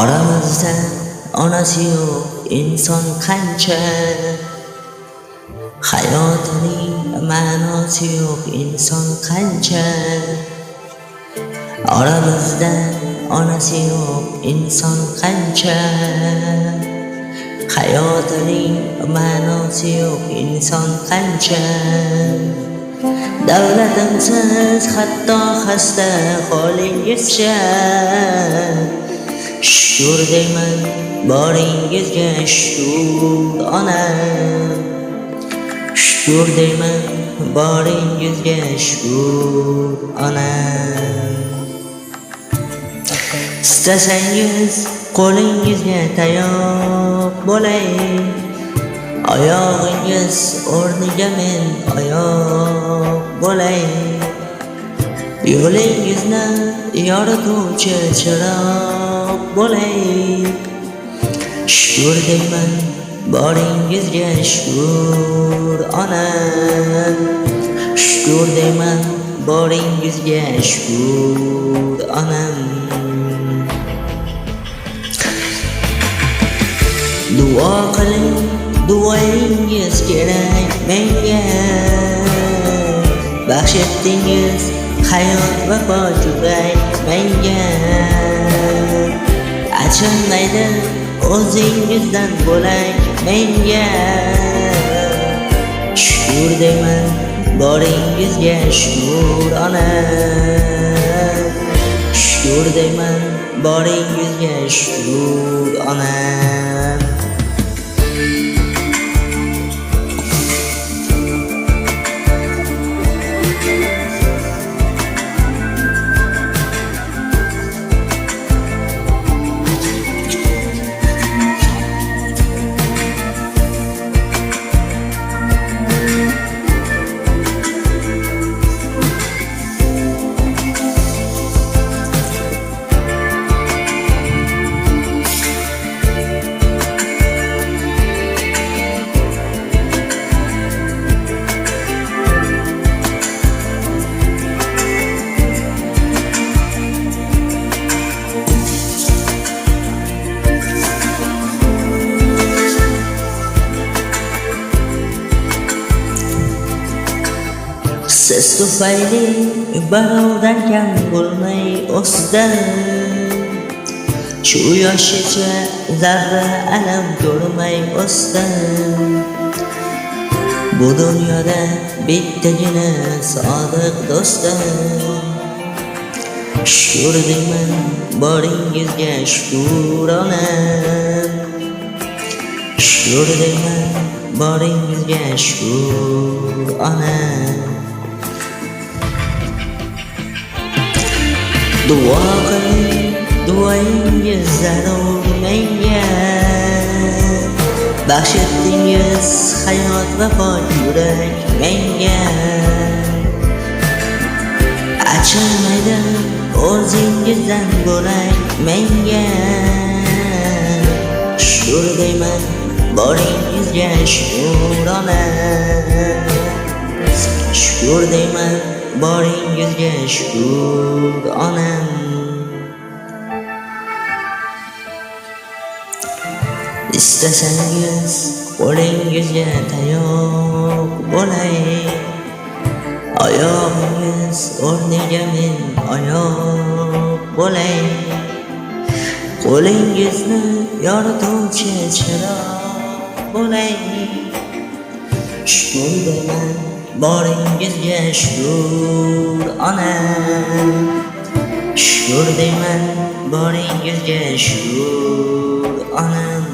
Oramizda onasi yo'q inson qancha, hayotining ma'nosi yo'q inson qancha. Oramizda onasi yo'q inson qancha, hayotining ma'nosi yo'q inson qancha. Davlatimsiz hatto xasta holingizcha, shukr deyman boringizga shukr onam. Shukr deyman boringizga shukr onam. İstasangiz qo'lingizga tayoq bo'lay, oyog'ingiz o'rniga men oyoq bo'lay. Yo'lingizni yorituvchi chiroq bo'lay. Shukr deyman boringizga shukr onam. Shukr deyman boringizga shukr onam. Duo qiling, duoyingiz kerak menga. Baxsh etdingiz hayot va pojurak menga. Achinmaydi o'zingizdan bo'lak menga. Shukr deyman boringizga shukr onam. Shukr deyman boringizga shukr onam. Siz tufayli birovdan kam bo'lmay o'sdim. Shu yoshicha zarra alam ko'rmay o'sdim. Bu dunyoda bittagina sodiq do'stim. Shukr deyman boringizga shukr onam. Shukr deyman boringizga shukr onam. Duo qiling, duoyingiz zarur menga. Baxsh etdingiz hayot va pok yurak menga. Achinmaydi o'zingizdan bo'lak menga. Shukr deyman boringizga shukr onam. Shukr deyman boringizga shukr onam. İstasangiz qo'lingizga tayoq bo'lay, oyog'ingiz o'rniga men oyoq bo'lay. Qo'lingizni yorituvchi chiroq bo'lay. Shukr deyman boringizga shukr onam. Shukr deyman boringizga shukr onam.